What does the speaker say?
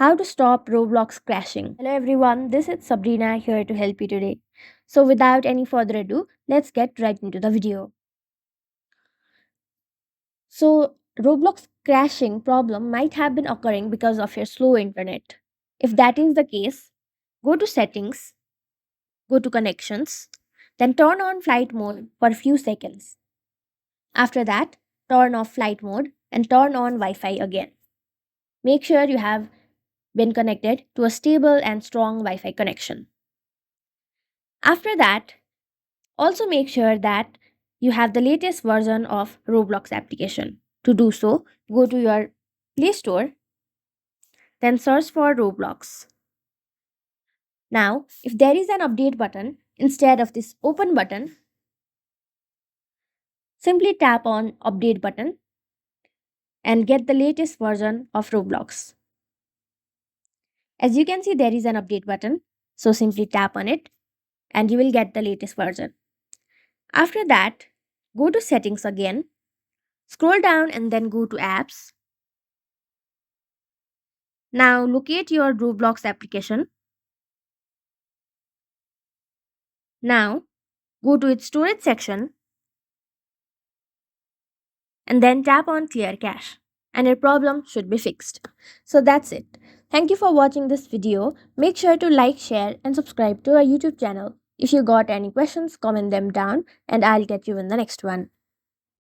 How to stop Roblox crashing. Hello everyone, this is Sabrina here to help you today. So without any further ado, let's get right into the video. So Roblox crashing problem might have been occurring because of your slow internet. If that is the case, go to settings, go to connections, then turn on flight mode for a few seconds. After that, turn off flight mode and turn on Wi-Fi again. Make sure you have been connected to a stable and strong Wi-Fi connection. After that, also make sure that you have the latest version of Roblox application. To do so, go to your Play Store, then search for Roblox. Now, if there is an update button instead of this open button, simply tap on update button and get the latest version of Roblox. As you can see, there is an update button, so simply tap on it and you will get the latest version. After that, go to settings again, scroll down and then go to apps. Now locate your Roblox application. Now go to its storage section and then tap on clear cache and your problem should be fixed. So that's it. Thank you for watching this video. Make sure to like, share and subscribe to our YouTube channel. If you got any questions, comment them down and I'll catch you in the next one.